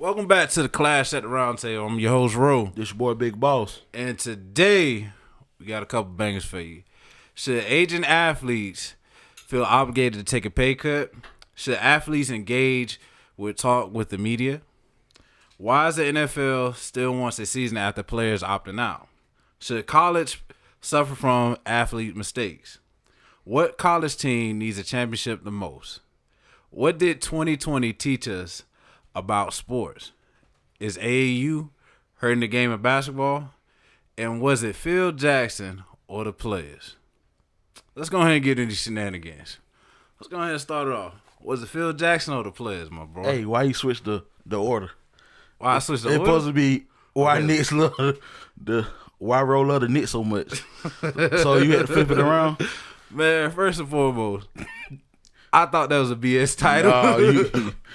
Welcome back to the Clash at the Round Table. I'm your host, Ro. This your boy, Big Boss. And today, we got a couple bangers for you. Should aging athletes feel obligated to take a pay cut? Should athletes engage with talk with the media? Why is the NFL still wants a season after players opting out? Should college suffer from athlete mistakes? What college team needs a championship the most? What did 2020 teach us about sports? Is AAU hurting the game of basketball? And was it Phil Jackson or the players? Let's go ahead and get into shenanigans. Let's go ahead and start it off. Was it Phil Jackson or the players, my bro? Hey, why you switch the order? Why I switched the order? It's supposed to be why Knicks love why Roll love the Knicks so much. So you had to flip it around? Man, first and foremost, I thought that was a BS title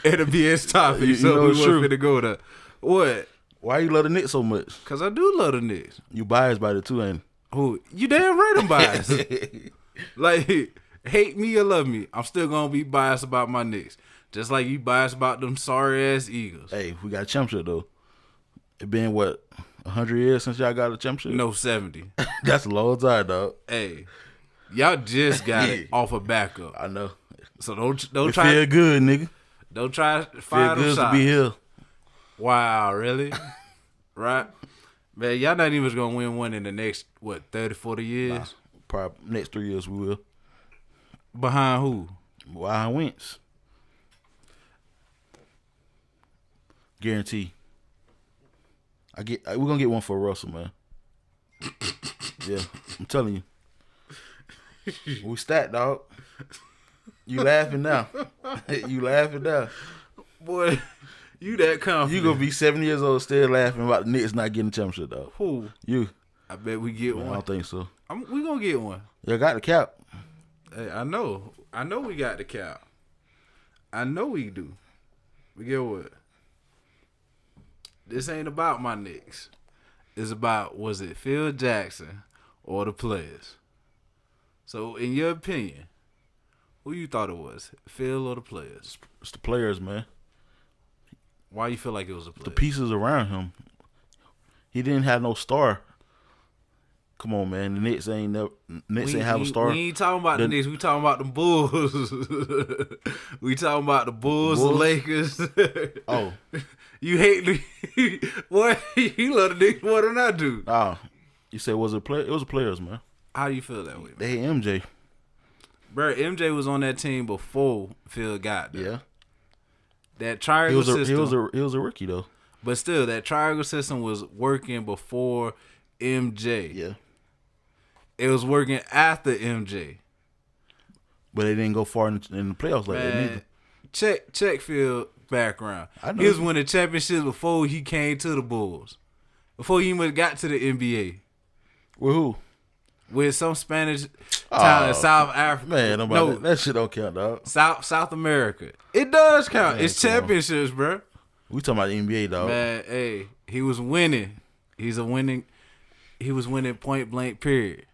and a BS topic, so we wasn't finna go there. What? Why you love the Knicks so much? Because I do love the Knicks. You biased by the two, ain't you? Who? You damn right I'm biased. Like, hate me or love me, I'm still going to be biased about my Knicks. Just like you biased about them sorry-ass Eagles. Hey, we got a championship, though. It been, 100 years since y'all got a championship? No, 70. That's a long time, dog. Hey, y'all just got it off a backup. I know. So don't it try. Feel good, nigga. Don't try to fire them good shots. to be here. Wow, really? Right? Man, y'all not even going to win one in the next, 30, 40 years? Nah, probably next 3 years we will. Behind who? Behind Wentz. Guarantee. We're gonna get one for Russell, man. Yeah, I'm telling you. We stacked, dog. You laughing now. You laughing now. Boy, you that confident. You gonna be 7 years old still laughing about the Knicks not getting the championship, dog. Who? You. I bet we get one. I don't think so. We gonna get one. You got the cap. Hey, I know we got the cap. I know we do. But get what? This ain't about my Knicks. It's about, was it Phil Jackson or the players? So, in your opinion, who you thought it was? Phil or the players? It's the players, man. Why you feel like it was the players? The pieces around him. He didn't have no star. Come on, man. The Knicks ain't have a star. We ain't talking about the Knicks. We talking about the Bulls. We talking about the Bulls, the Lakers. Oh. You hate me. Boy, you love the Knicks more than I do. Oh. You said, was it play? It was the players, man. How do you feel that way, man? They hate MJ. Bro, MJ was on that team before Phil got there. Yeah. That triangle system. He was a rookie, though. But still, that triangle system was working before MJ. Yeah. It was working after MJ. But they didn't go far in the playoffs like that neither. Check Phil background. I know. He was winning championships before he came to the Bulls. Before he even got to the NBA. With who? With some Spanish town in South Africa. Man, that shit don't count, dog. South America. It does count. Man, it's championships, bro. We talking about the NBA, dog. Man, hey, he was winning. He was winning point blank, period.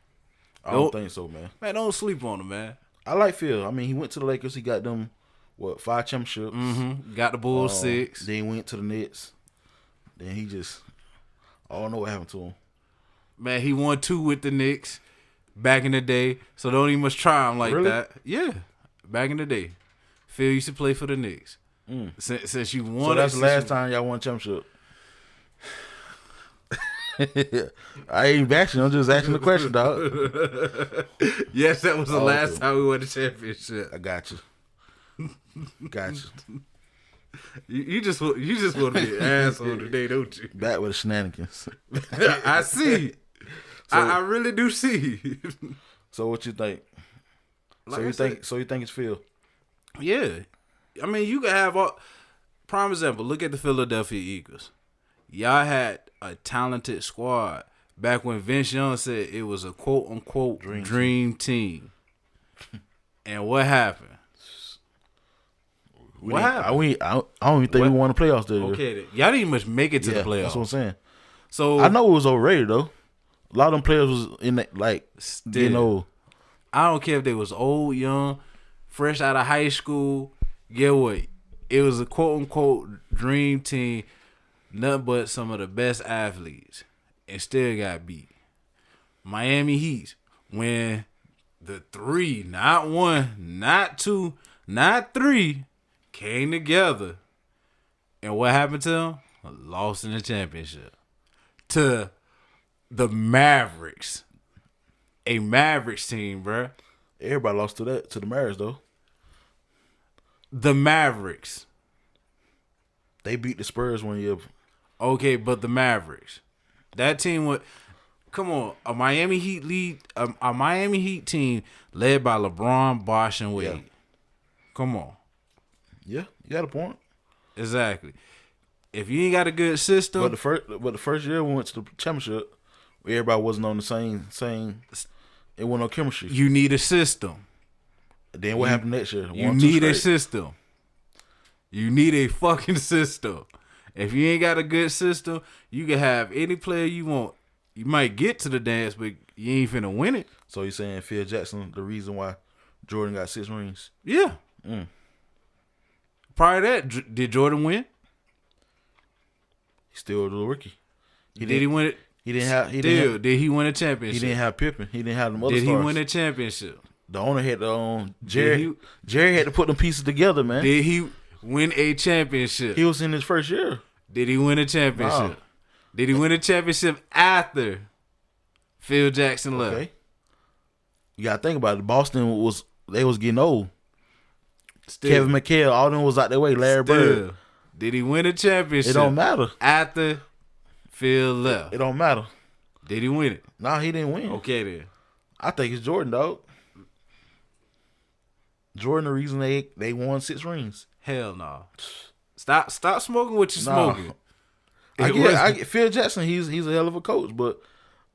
I don't think so, man. Man, don't sleep on him, man. I like Phil. I mean, he went to the Lakers. He got them, 5 championships. Mm-hmm. Got the Bulls 6. Then he went to the Nets. Then he just, I don't know what happened to him. Man, he won 2 with the Knicks back in the day. So don't even much try him like that. Yeah, back in the day. Phil used to play for the Knicks. Since you won. So that's the last time y'all won a championship. I ain't bashing. I'm just asking the question, dog. Yes, that was the last time we won the championship. I got you. You just want to be an asshole today, don't you? Back with the shenanigans. I see. I really do see. So what you think? Like So you think it's Phil? Yeah. I mean, you can have prime example. Look at the Philadelphia Eagles. Y'all had a talented squad back when Vince Young said it was a quote unquote dream team. And what happened? I don't even think we won the playoffs this year. Okay, y'all didn't even much make it to the playoffs. That's what I'm saying. So I know it was overrated though. A lot of them players was in that, still, I don't care if they was old, young, fresh out of high school. Get what? It was a quote unquote dream team, nothing but some of the best athletes, and still got beat. Miami Heat, when the three, not one, not two, not three, came together, and what happened to them? Lost in the championship to the Mavericks, a Mavericks team, bruh. Everybody lost to the Mavericks though. The Mavericks. They beat the Spurs one year. Okay, but the Mavericks. That team would come on, a Miami Heat a Miami Heat team led by LeBron, Bosh, and Wade. Yeah. Come on. Yeah, you got a point. Exactly. If you ain't got a good system, But the first year we went to the championship, everybody wasn't on the same. It wasn't no chemistry. you need a system. Then what happened next year? You need a system. You need a fucking system. If you ain't got a good system, you can have any player you want. You might get to the dance, but you ain't finna win it. So you saying Phil Jackson the reason why Jordan got 6 rings? Yeah. Prior to that, did Jordan win? He's still a rookie. Did he win it? Did he win a championship? He didn't have Pippen. He didn't have them other Did stars. he win a championship? The owner had to Jerry had to put them pieces together, man. Did he win a championship? He was in his first year. Did he win a championship? No. Did he win a championship after Phil Jackson left? Okay. You gotta think about it. Boston was getting old. Still, Kevin McHale, all them was out their way. Larry Bird. Did he win a championship? It don't matter. After Phil left. It don't matter. Did he win it? No, he didn't win. Okay then. I think it's Jordan, dog. Jordan, the reason they won 6 rings. Hell no. Stop smoking what you smoking. I get Phil Jackson. He's a hell of a coach, but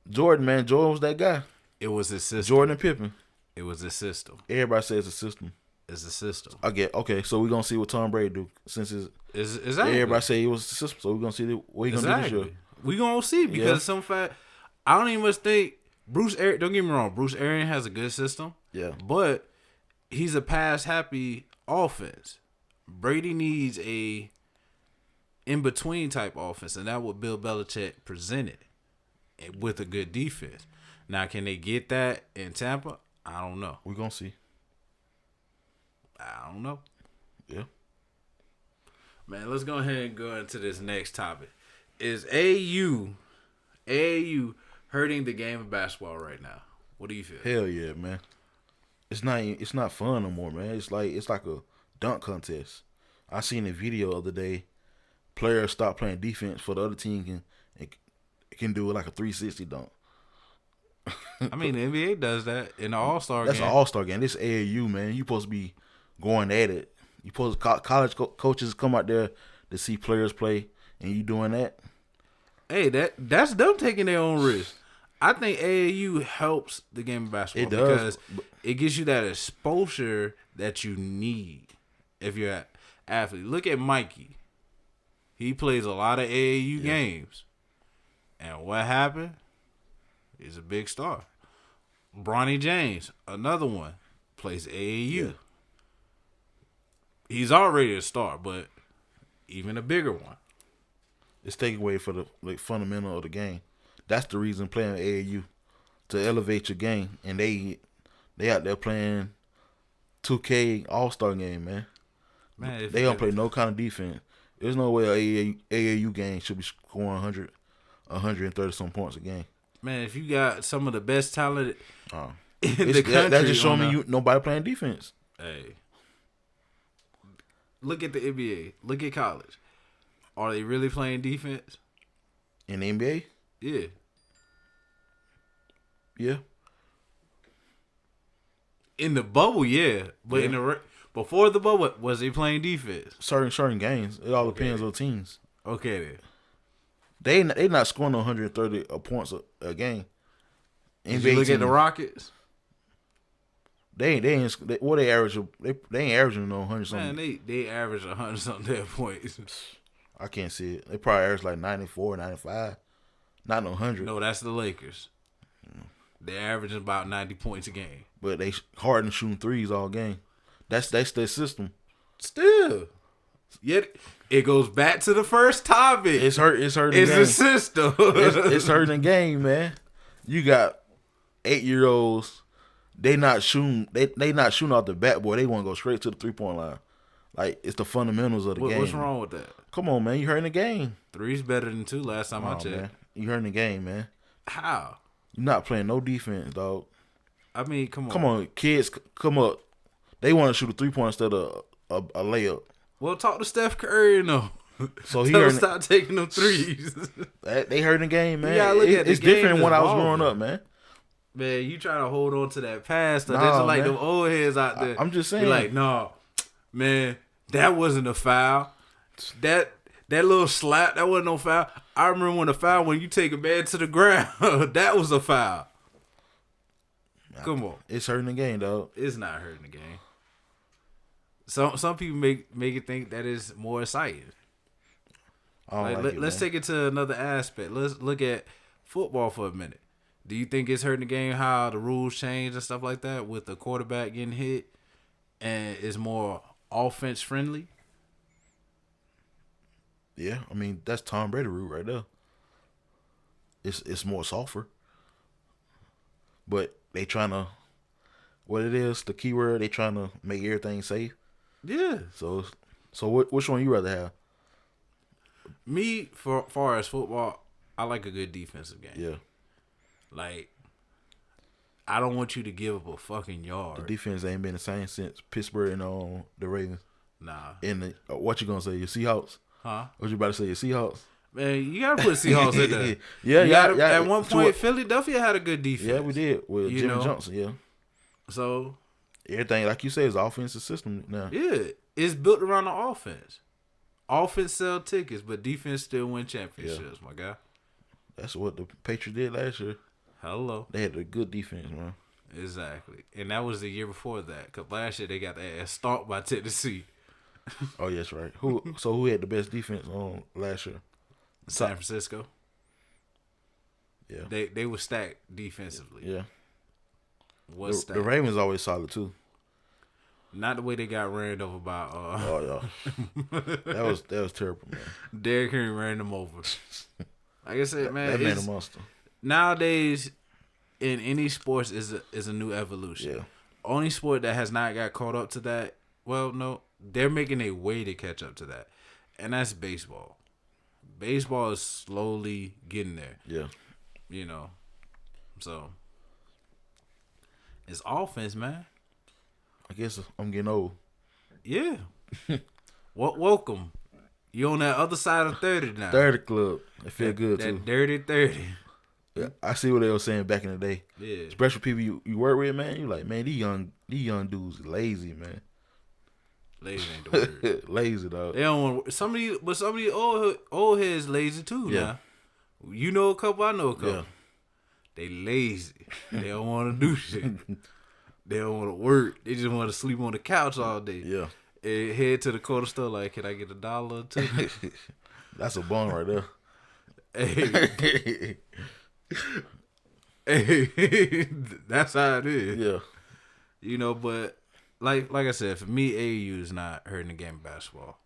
Jordan was that guy. It was a system. Jordan and Pippen. It was a system. Everybody says it's a system. It's a system. I get okay. So we're gonna see what Tom Brady do since exactly. everybody say it was a system. So we're gonna see what he gonna do this year. We gonna see because some fact I don't even think Bruce Arians. Don't get me wrong. Bruce Arians has a good system. Yeah, but he's a pass happy offense. Brady needs a in between type offense, and that's what Bill Belichick presented with a good defense. Now, can they get that in Tampa? I don't know. we're gonna see. I don't know. Yeah, man. Let's go ahead and go into this next topic. Is AAU hurting the game of basketball right now? What do you feel? hell yeah, man. It's not fun no more, man. It's like a dunk contest. I seen a video the other day. Players stop playing defense for the other team can do it like a 360 dunk. I mean, the NBA does that in the All-Star game. That's an All-Star game. This AAU, man. You supposed to be going at it. You supposed to college coaches come out there to see players play, and you doing that. Hey, that's them taking their own risk. I think AAU helps the game of basketball because it gives you that exposure that you need if you're an athlete. Look at Mikey. He plays a lot of AAU games. And what happened? He's a big star. Bronny James, another one, plays AAU. Yeah. He's already a star, but even a bigger one. It's taking away for the fundamental of the game. That's the reason playing AAU, to elevate your game. And they out there playing 2K All-Star game, man. They don't play no kind of defense. There's no way a AAU game should be scoring 130 some points a game. Man, if you got some of the best talent in the country, that just showing me nobody playing defense. Hey, look at the NBA. Look at college. Are they really playing defense in the NBA? Yeah. Yeah. In the bubble, yeah, but in before the bubble, was they playing defense? Certain games. It all depends on teams. Okay, then. They not scoring 130 points a game. Did you look at the Rockets? They ain't what they average. They ain't averaging no 100 something. Man, they average 100 something points. I can't see it. They probably average like 94, 95. Not no 100. No, that's the Lakers. They're averaging about 90 points a game. But they Harden shooting threes all game. That's their system. Still. Yet It goes back to the first topic. It's hurting. It's a system. It's hurting the game, man. You got 8-year-olds. They not shooting. They not shooting off the bat, boy. They want to go straight to the 3-point line. Like, it's the fundamentals of the game. What's wrong with that? Come on, man. You hurting the game. 3's better than 2 last time I checked. Man. You hurting the game, man. How? You're not playing no defense, dog. I mean, come on. Come on, kids, come up. They want to shoot a 3-point instead of a layup. Well, talk to Steph Curry, So he tell him stop taking them threes. They hurting the game, man. Yeah, look at it's different when I was growing up, man. Man, you trying to hold on to that past stuff. Nah, That's like man. them old heads out there. I'm just saying. You're like, no, man, that wasn't a foul. That little slap, that wasn't no foul. I remember when you take a man to the ground, that was a foul. Come on. It's hurting the game, dog. It's not hurting the game. Some people make it think that is more exciting. Let's take it to another aspect. Let's look at football for a minute. Do you think it's hurting the game how the rules change and stuff like that with the quarterback getting hit and is more offense friendly? Yeah, I mean that's Tom Brady rule right there. It's more softer, but they trying to what it is the keyword they trying to make everything safe. Yeah. So which one you rather have? Me, for far as football, I like a good defensive game. Yeah. Like, I don't want you to give up a fucking yard. The defense ain't been the same since Pittsburgh and the Ravens. Nah. And what you gonna say? Your Seahawks? Huh? What you about to say? Your Seahawks? Man, you gotta put Seahawks in there. Yeah. At one point, Philadelphia had a good defense. Yeah, we did with Jimmy Johnson. Yeah. So everything, like you say, is offensive system now. Yeah, it's built around the offense. Offense sell tickets, but defense still win championships, my guy. That's what the Patriots did last year. Hello. They had a good defense, man. Exactly. And that was the year before that. Because last year they got their ass stomped by Tennessee. Oh, yes, right. Who had the best defense on last year? San Francisco. Yeah. They were stacked defensively. Yeah. The Ravens always solid, too. Not the way they got ran over by oh, yeah. That was terrible, man. Derrick Henry ran them over. Like I said, man. That man a monster. Nowadays, in any sports is a new evolution. Yeah. Only sport that has not got caught up to that, well, no, they're making a way to catch up to that. And that's baseball. Baseball is slowly getting there. Yeah. You know. So it's offense, man. I guess I'm getting old. Yeah. Welcome. You on that other side of 30 now. 30 club. It feel good too. That dirty 30. Yeah, I see what they were saying back in the day. Yeah. Especially people you work with, man. You like, man, these young dudes lazy, man. Lazy ain't the word. Lazy, dog. They don't want some of these old heads lazy too. Yeah. Now. You know a couple, I know a couple. Yeah. They lazy. They don't want to do shit. They don't want to work. They just want to sleep on the couch all day. Yeah. And head to the corner store like, can I get $1 or $2? That's a bun right there. Hey. Hey, that's how it is. Yeah. You know, but like I said, for me, AAU is not hurting the game of basketball.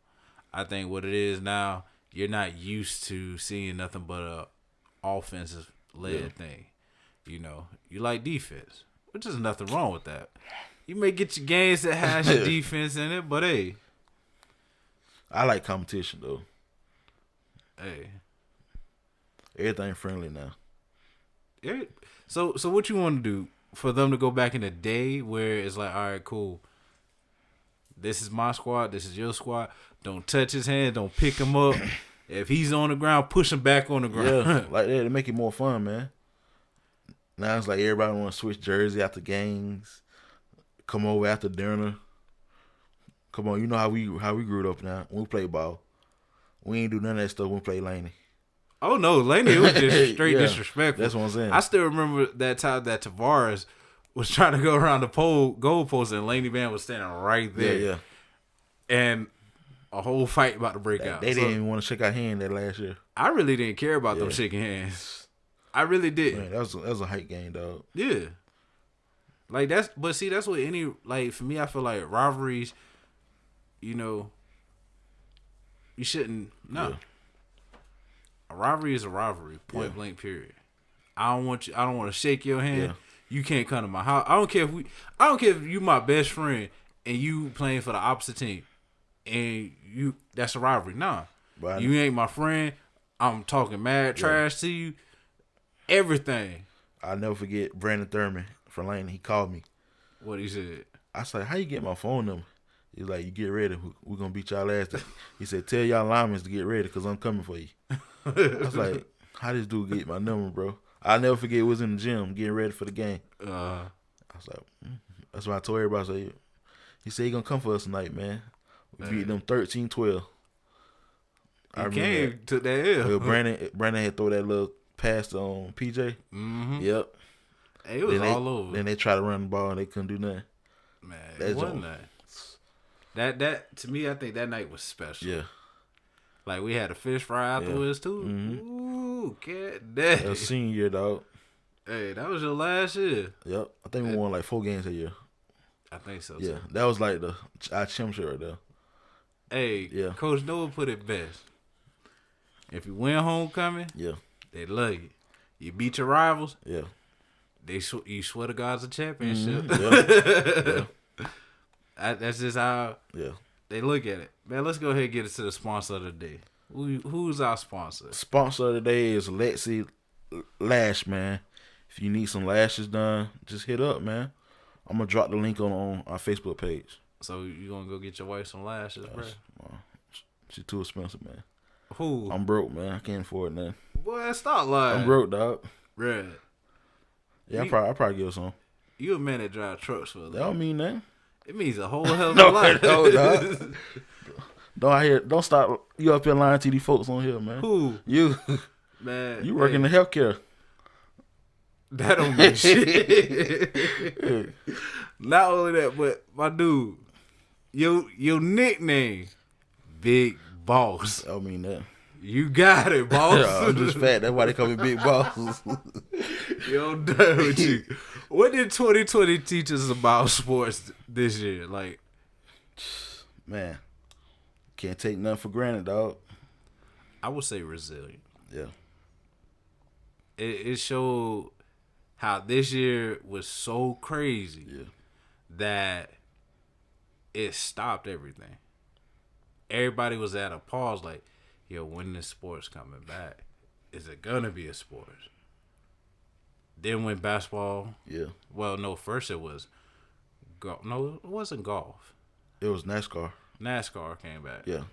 I think what it is now, you're not used to seeing nothing but a offensive led thing. You know, you like defense, which is nothing wrong with that. You may get your games that has your defense in it, but hey. I like competition though. Hey. Everything friendly now. Yeah. So what you want to do for them to go back in the day where it's like, all right, cool. This is my squad. This is your squad. Don't touch his hand. Don't pick him up. If he's on the ground, push him back on the ground. Yeah, like that to make it more fun, man. Now it's like everybody want to switch jersey after games. Come over after dinner. Come on, you know how we grew up now. When we play ball, we ain't do none of that stuff when we play Laney. Oh no, Laney was just straight disrespectful. That's what I'm saying. I still remember that time that Tavares was trying to go around the goalpost and Laney Van was standing right there. Yeah. And a whole fight about to break out. They didn't even want to shake our hand that last year. I really didn't care about them shaking hands. I really did. Man, that was a hype game, dog. Yeah. Like that's what any, like for me, I feel like rivalries, you know, You shouldn't. No. Yeah. A rivalry is a rivalry. Point blank. Period. I don't want you. I don't want to shake your hand. Yeah. You can't come to my house. I don't care if you my best friend and you playing for the opposite team, and that's a rivalry. Nah, But you ain't my friend. I'm talking mad trash to you. Everything. I'll never forget Brandon Thurman from Lane. He called me. What he said. I said, "How you get my phone number?" He's like, "You get ready. We're gonna beat y'all ass." He said, "Tell y'all linemen to get ready because I'm coming for you." I was like, "How this dude get my number, bro?" I'll never forget. It was in the gym getting ready for the game. I was like, that's why I told everybody. I said, he said he gonna come for us tonight, man. We beat them 13-12. He came to that L. Well, Brandon had throw that little pass on PJ. Mm-hmm. Yep. Hey, it was all over. Then they tried to run the ball and they couldn't do nothing. Man, it wasn't that. That to me, I think that night was special. Yeah. Like we had a fish fry afterwards too. Mm-hmm. Ooh, cat That was senior year, dog. Hey, that was your last year. Yep. I think we won like 4 games that year. I think so. Yeah, too. that was like our championship right there. Hey, Coach Noah put it best. If you win homecoming, they love you. You beat your rivals, you swear to God's a championship. Mm-hmm. That's just how they look at it. Man, let's go ahead and get into the sponsor of the day. Who's our sponsor? Sponsor of the day is Lexi Lash, man. If you need some lashes done, just hit up, man. I'm gonna drop the link on our Facebook page. So you gonna go get your wife some lashes, bro? She's too expensive, man. Who? I'm broke, man. I can't afford nothing. Boy, stop lying. I'm broke, dog. Red. Yeah, I'll probably give her some. You a man that drive trucks for a living. That don't mean that. It means a whole hell of a lot. No, dog. Don't stop. You up here lying to these folks on here, man. Who? You. Man. You work in the healthcare. That don't mean shit. Not only that, but my dude, your nickname, Big Boss. I don't mean that. You got it, boss. I'm just fat. That's why they call me Big Boss. Yo, I'm done with you. What did 2020 teach us about sports this year? Like, man, can't take nothing for granted, dog. I would say resilient. Yeah. It showed how this year was so crazy that it stopped everything. Everybody was at a pause like, yo, when this sport's coming back? Is it gonna be a sport? Then when basketball, well, no, first it was golf. No, it wasn't golf. It was NASCAR. NASCAR came back. Yeah.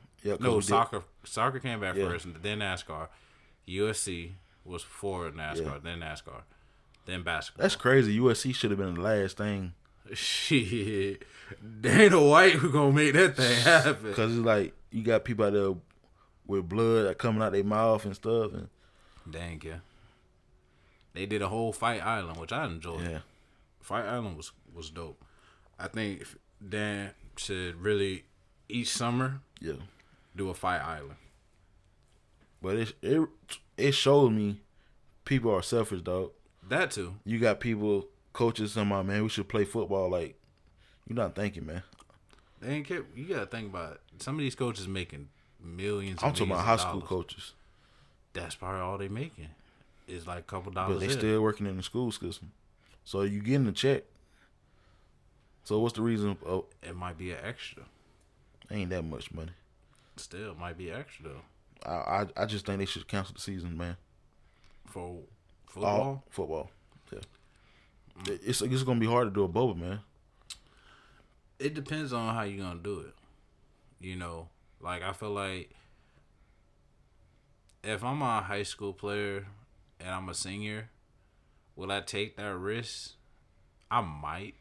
No, soccer. Soccer came back first, and then NASCAR. UFC was before NASCAR, then NASCAR, then basketball. That's crazy. USC should have been the last thing. Shit, Dana White who gonna make that thing happen? Because it's like you got people out there with blood coming out their mouth and stuff. And dang, yeah. They did a whole Fight Island, which I enjoyed. Yeah. Fight Island was dope. I think Dan should really each summer do a Fight Island. But it shows me people are selfish, dog. That too. You got people, coaches, saying, man, we should play football. Like, you're not thinking, man. They ain't care. You got to think about it. Some of these coaches making millions. I'm talking about high school coaches. That's probably all they making. Is like a couple dollars. But they still working in the school system. So you getting a check. So what's the reason? It might be an extra. Ain't that much money. Still, it might be extra though. I just think they should cancel the season, man. For football? Football. Yeah. It's gonna be hard to do a bubble, man. It depends on how you're gonna do it. You know, like I feel like if I'm a high school player and I'm a senior, will I take that risk? I might.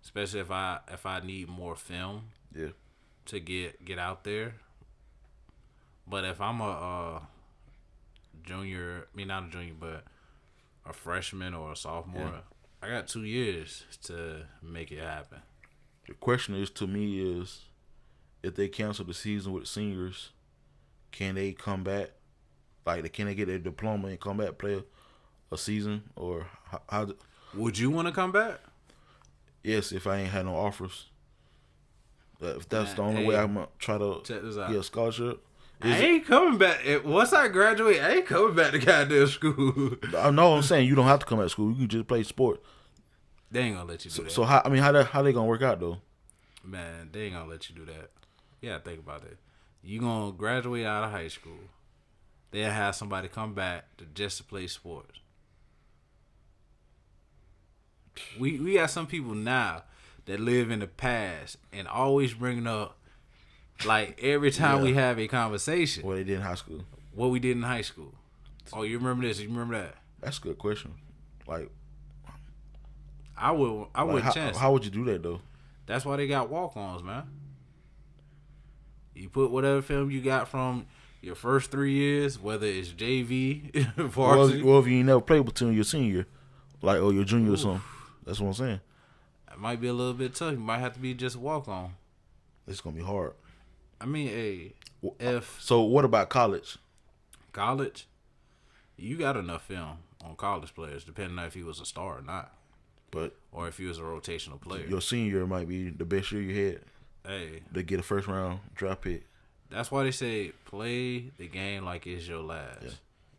Especially if I need more film to get out there. But if I'm a junior, not a junior, but a freshman or a sophomore, I got 2 years to make it happen. The question is to me is, if they cancel the season with seniors, can they come back? Like, can they get their diploma and come back play a season? Or how would you want to come back? Yes, if I ain't had no offers. If that's the only way I'm gonna try to get a scholarship. I ain't coming back. Once I graduate, I ain't coming back to goddamn school. I know what I'm saying. You don't have to come back to school. You can just play sports. They ain't gonna let you do that. So how they gonna work out though? Man, they ain't gonna let you do that. Yeah, think about it. You gonna graduate out of high school. They'll have somebody come back just to play sports. We got some people now that live in the past and always bringing up, like, every time we have a conversation. What they did in high school. What we did in high school. Oh, you remember this? You remember that? That's a good question. Like, I wouldn't chance. How would you do that though? That's why they got walk-ons, man. You put whatever film you got from your first 3 years, whether it's JV, varsity. Well, if you ain't never played until your senior, like, or your junior or something. That's what I'm saying. It might be a little bit tough. You might have to be just a walk-on. It's gonna be hard. I mean, so what about college? College, you got enough film on college players, depending on if he was a star or not, or if he was a rotational player. Your senior year might be the best year you had. Hey, to get a first round draft pick. That's why they say play the game like it's your last. Yeah.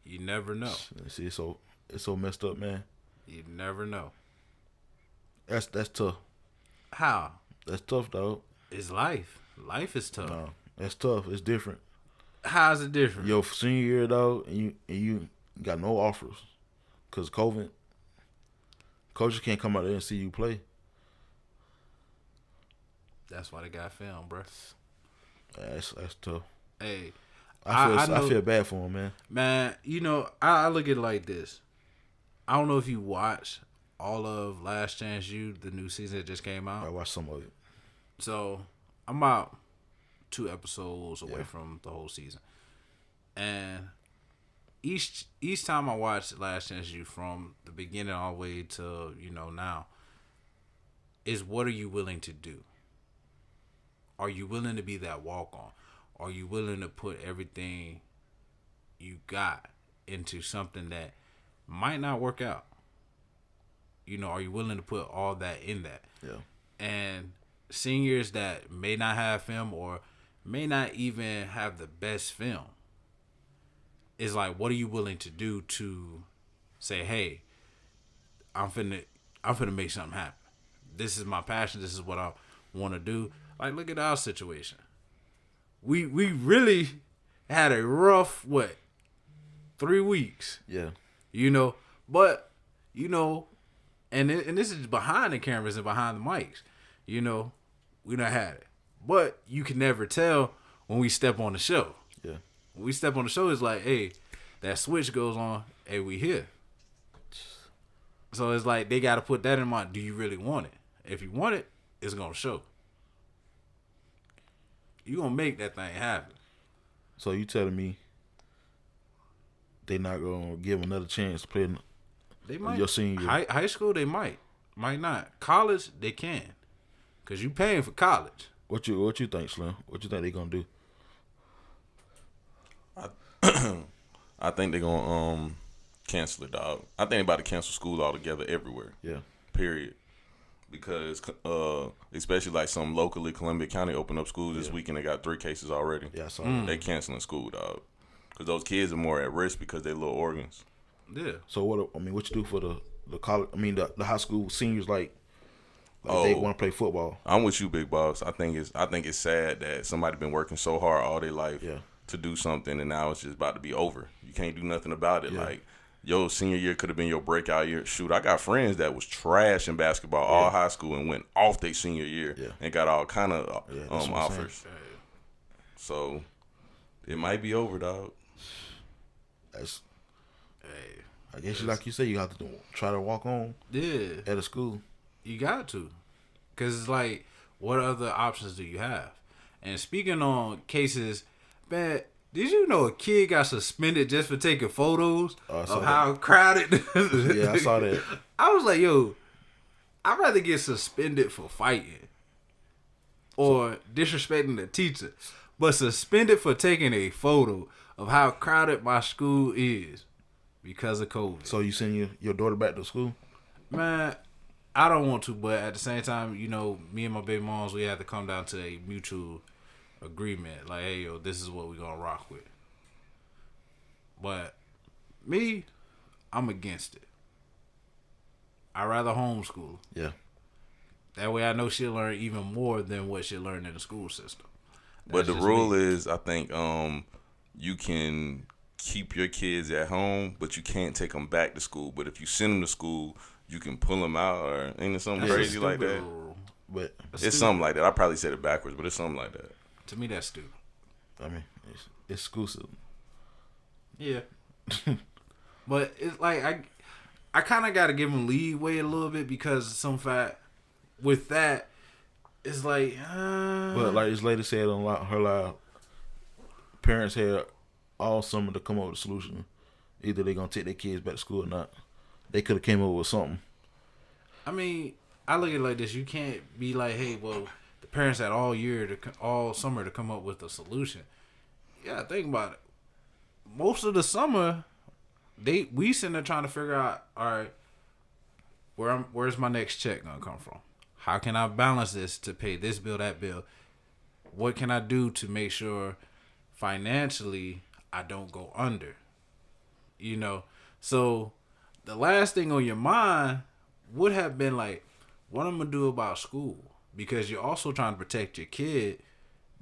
You never know. See, it's so messed up, man. You never know. That's tough. How? That's tough, dog. It's life. Life is tough. No, that's tough. It's different. How's it different? Your senior year, dog, and you got no offers because COVID. Coaches can't come out there and see you play. That's why they got film, bro. That's tough. Hey, I feel bad for him, man. Man, I look at it like this. I don't know if you watched all of Last Chance U, the new season that just came out. I watched some of it. So I'm about 2 episodes away from the whole season, and each time I watch Last Chance U from the beginning all the way to now, is what are you willing to do? Are you willing to be that walk-on? Are you willing to put everything you got into something that might not work out? Are you willing to put all that in that? Yeah. And seniors that may not have film or may not even have the best film, is like, what are you willing to do to say, hey, I'm finna make something happen. This is my passion. This is what I want to do. Like, look at our situation. We really had a rough 3 weeks. Yeah. But and this is behind the cameras and behind the mics. We done had it. But you can never tell when we step on the show. Yeah. When we step on the show, it's like, hey, that switch goes on. Hey, we here. So it's like they got to put that in mind. Do you really want it? If you want it, it's gonna show. You gonna make that thing happen. So you telling me they not gonna give another chance to play? They might. Your senior year. High school, they might not. College, they can, cause you paying for college. What you think, Slim? What you think they gonna do? I think they gonna cancel it, dog. I think they about to cancel school altogether everywhere. Yeah. Period. Because especially like some locally, Columbia County opened up schools this week and they got 3 cases already. Yeah, I saw that. They canceling school, dog. Because those kids are more at risk because they little organs. Yeah. So what you do for the college? I mean the high school seniors like they want to play football. I'm with you, big boss. I think it's sad that somebody been working so hard all their life to do something and now it's just about to be over. You can't do nothing about it. Yeah. Like, your senior year could have been your breakout year. Shoot, I got friends that was trash in basketball all high school and went off their senior year and got all kind of offers. So it might be over, dog. I guess like you say, you have to try to walk on. Yeah. At a school, you got to, because it's like, what other options do you have? And speaking on cases, man. Did you know a kid got suspended just for taking photos of how crowded? Yeah, I saw that. I was like, yo, I'd rather get suspended for fighting or disrespecting the teacher, but suspended for taking a photo of how crowded my school is because of COVID. So you send your daughter back to school? Man, I don't want to, but at the same time, you know, me and my baby moms, we had to come down to a mutual agreement. Like, hey, yo, this is what we're gonna rock with. But me, I'm against it. I'd rather homeschool. Yeah. That way I know she'll learn even more than what she'll learn in the school system. But the rule is, I think, you can keep your kids at home, but you can't take them back to school. But if you send them to school, you can pull them out, or ain't it something crazy like that? Rule. But it's something like that. I probably said it backwards, but it's something like that. To me, that's stupid. I mean, it's exclusive. Yeah. But it's like I kind of got to give them leeway a little bit because some fact with that, it's like. But like this lady said on her live, parents had all summer to come up with a solution. Either they gonna take their kids back to school or not. They could have came up with something. I mean, I look at it like this. You can't be like, hey, well, the parents had all summer to come up with a solution. Yeah, think about it. Most of the summer, we sitting there trying to figure out, all right, where's my next check gonna come from? How can I balance this to pay this bill, that bill? What can I do to make sure financially I don't go under? You know, so the last thing on your mind would have been like, what I'm gonna do about school, because you're also trying to protect your kid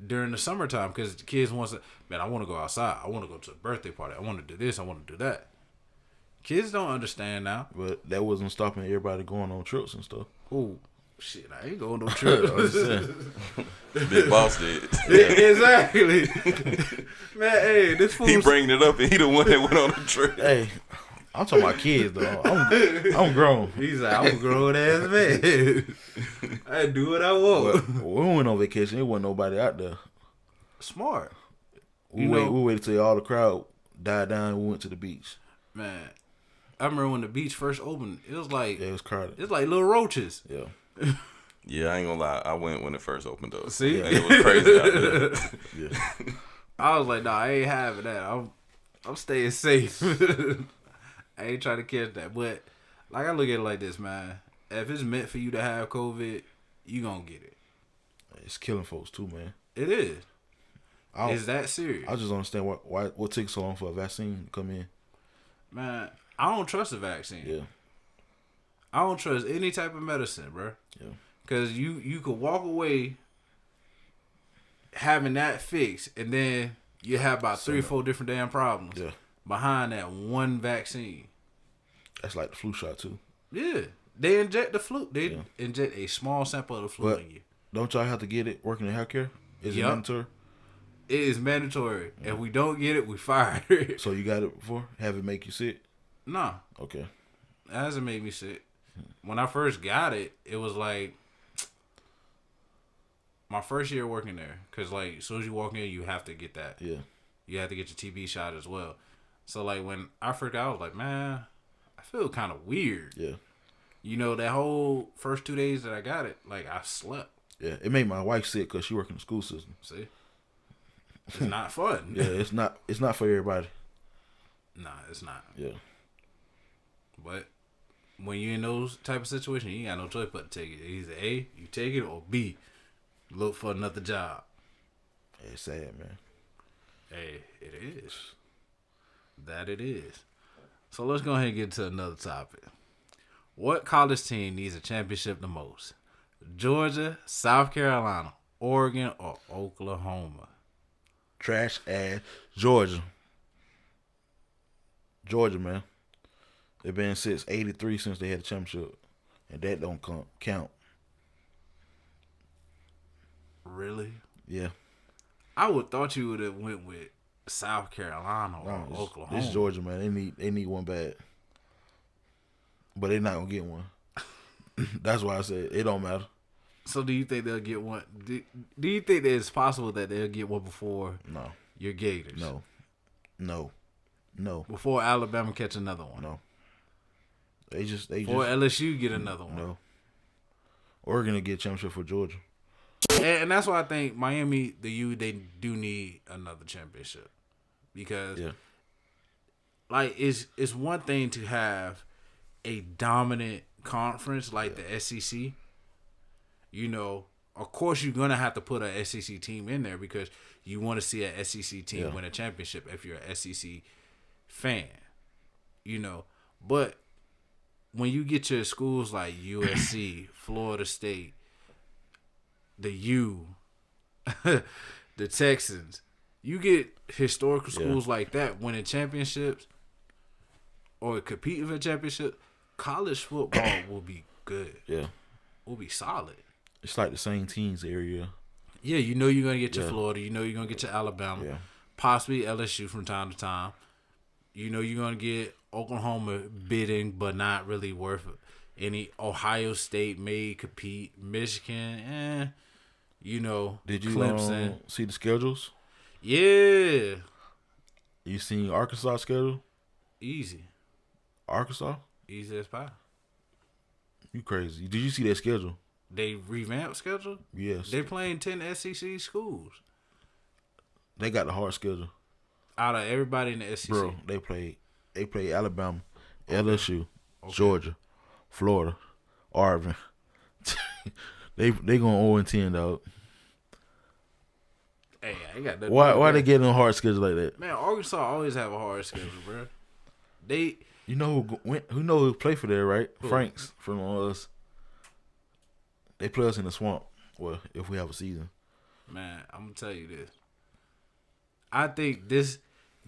during the summertime, because the kids want to, man, I want to go outside, I want to go to a birthday party, I want to do this, I want to do that. Kids don't understand now. But that wasn't stopping everybody going on trips and stuff. Ooh, shit, I ain't going no trip. Big Boss did. Exactly. Man, hey, this fool. He bringing it up, and he the one that went on the trip. Hey, I'm talking about kids though. I'm grown. He's like, I'm a grown ass man. I do what I want. When we went on vacation, there wasn't nobody out there. Smart. We waited till all the crowd died down and we went to the beach. Man, I remember when the beach first opened, it was like, yeah, it was crowded. It's like little roaches. Yeah. Yeah, I ain't gonna lie. I went when it first opened up. See? And it was crazy out there. Yeah. I was like, nah, I ain't having that. I'm staying safe. I ain't trying to catch that. But like, I look at it like this, man. If it's meant for you to have COVID, you gonna get it. It's killing folks too, man. It is. It's that serious. I just don't understand what takes so long for a vaccine to come in. Man, I don't trust the vaccine. Yeah. I don't trust any type of medicine, bro. Yeah. Because you could walk away having that fixed, and then you have about 3 or 4 different damn problems behind that one vaccine. That's like the flu shot, too. Yeah. They inject the flu. They inject a small sample of the flu in you. Don't y'all have to get it working in healthcare? Is it mandatory? It is mandatory. If we don't get it, we fired. So you got it before? Have it make you sick? Nah. Okay. It hasn't made me sick. When I first got it, it was like my first year working there. Because, like, as soon as you walk in, you have to get that. Yeah. You have to get your TB shot as well. So, like, when I first got it, I was like, man, I feel kind of weird. Yeah. You know, that whole first 2 days that I got it, like, I slept. Yeah. It made my wife sick because she worked in the school system. See? It's not fun. Yeah, it's not for everybody. Nah, it's not. Yeah. But when you're in those type of situations, you ain't got no choice but to take it. Either A, you take it, or B, look for another job. It's sad, man. Hey, it is. That it is. So let's go ahead and get to another topic. What college team needs a championship the most? Georgia, South Carolina, Oregon, or Oklahoma? Trash ass Georgia. Georgia, man. They've been since '83 since they had a championship, and that don't count. Really? Yeah. I would thought you would have went with South Carolina or Oklahoma. It's Georgia, man. They need one bad, but they're not gonna get one. That's why I said it don't matter. So do you think they'll get one? Do you think that it's possible that they'll get one before your Gators? No. Before Alabama catch another one? No. They just Or LSU get another one? No. Oregon to get a championship for Georgia. And that's why I think Miami, the U, they do need another championship. Because like it's one thing to have a dominant conference like the SEC, you know, of course you're gonna have to put an SEC team in there because you want to see an SEC team win a championship if you're an SEC fan, you know. But when you get to schools like USC, Florida State, the U, the Texans, you get historical schools like that winning championships or competing for a championship. College football will be good. Yeah. Will be solid. It's like the same teams area. Yeah, you know you're going to get your Florida. You know you're going to get your Alabama. Yeah. Possibly LSU from time to time. You know you're going to get Oklahoma bidding, but not really worth it. Any Ohio State may compete. Michigan, you know, Did you Clemson. See the schedules? Yeah. You seen Arkansas schedule? Easy. Arkansas? Easy as pie. You crazy. Did you see that schedule? They revamped schedule? Yes. They playing 10 SEC schools. They got the hard schedule. Out of everybody in the SEC. Bro, they play Alabama, LSU, Georgia, Florida, Auburn. they going 0-10, dog. Hey, I got that. Why they getting a hard schedule like that? Man, Arkansas always have a hard schedule, bro. They, you know who play for there, right? Who? Franks from us. They play us in the swamp. Well, if we have a season. Man, I'm gonna tell you this. I think this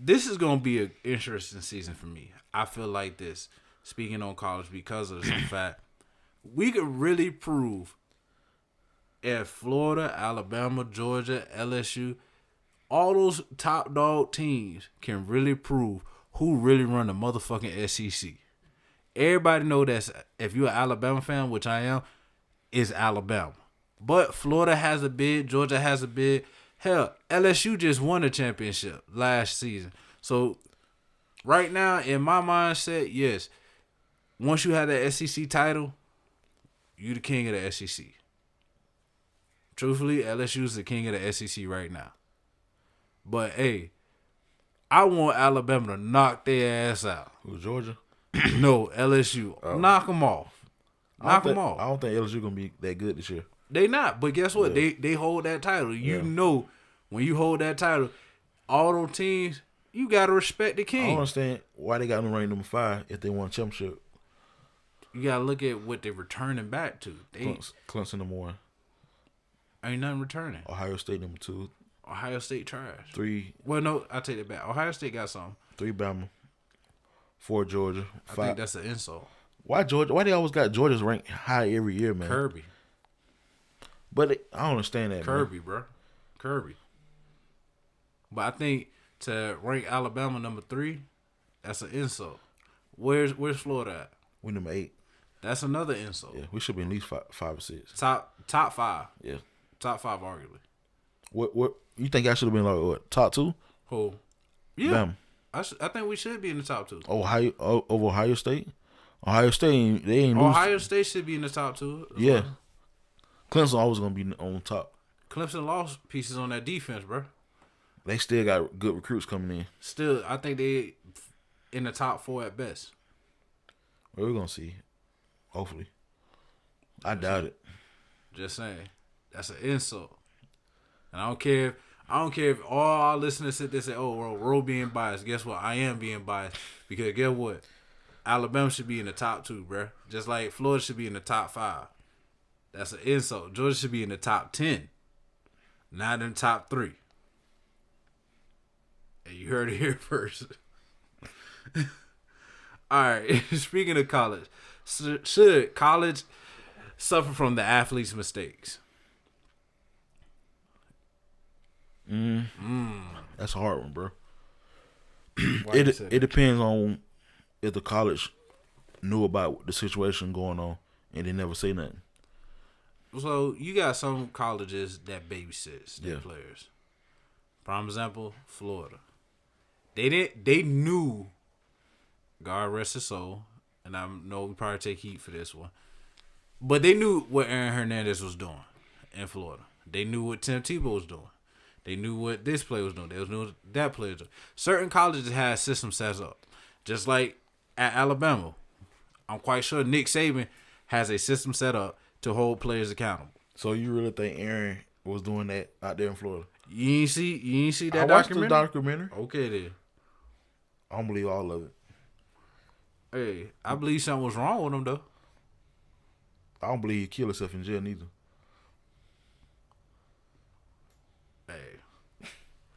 is gonna be an interesting season for me. I feel like this. Speaking on college because of some fact, we could really prove if Florida, Alabama, Georgia, LSU, all those top dog teams can really prove who really run the motherfucking SEC. Everybody know that if you're an Alabama fan, which I am, is Alabama. But Florida has a bid, Georgia has a bid. Hell, LSU just won a championship last season. So right now, in my mindset, yes, once you have the SEC title, you the king of the SEC. Truthfully, LSU's the king of the SEC right now. But hey, I want Alabama to knock their ass out. Who, Georgia? No, LSU. Knock them off. Knock them off. I don't think LSU gonna be that good this year. They not, but guess what? Yeah. They hold that title. You know, when you hold that title, all those teams, you gotta respect the king. I don't understand why they got them ranked number 5 if they won a championship. You gotta look at what they're returning back to. Clemson number 1. Ain't nothing returning. Ohio State number 2. Ohio State trash. 3. Well, no, I take it back. Ohio State got something. 3 Bama. 4 Georgia. 5. I think that's an insult. Why Georgia? Why they always got Georgia's ranked high every year, man? Kirby. But I don't understand that, Kirby, man. bro. Kirby. But I think to rank Alabama number 3, that's an insult. Where's Florida at? We number 8. That's another insult. Yeah, we should be at least 5 or 6. Top 5. Yeah. Top 5, arguably. What you think I should have been like? What, top 2? Who? Yeah. Bam. I think we should be in the top 2. Over Ohio State. Ohio State, they ain't lose. Ohio State should be in the top 2. Yeah. Well. Clemson always gonna be on top. Clemson lost pieces on that defense, bro. They still got good recruits coming in. Still, I think they in the top 4 at best. Well, we're gonna see. Hopefully. I doubt it. Just saying. That's an insult. And I don't care if all our listeners sit there and say, oh, well, we're being biased. Guess what? I am being biased. Because guess what? Alabama should be in the top 2, bro. Just like Florida should be in the top 5. That's an insult. Georgia should be in the top 10. Not in the top 3. And you heard it here first. All right. Speaking of college, should college suffer from the athlete's mistakes? That's a hard one, bro. It depends on if the college knew about the situation going on and they never say nothing. So you got some colleges that babysits their players. Prime example, Florida. They knew, God rest his soul, and I know we probably take heat for this one, but they knew what Aaron Hernandez was doing in Florida. They knew what Tim Tebow was doing. They knew what this player was doing. They knew what that player was doing. Certain colleges had systems set up. Just like at Alabama. I'm quite sure Nick Saban has a system set up to hold players accountable. So you really think Aaron was doing that out there in Florida? You ain't see that I watched documentary? the documentary. Okay then. I don't believe all of it. Hey, I believe something was wrong with him though. I don't believe he killed himself in jail neither. Hey,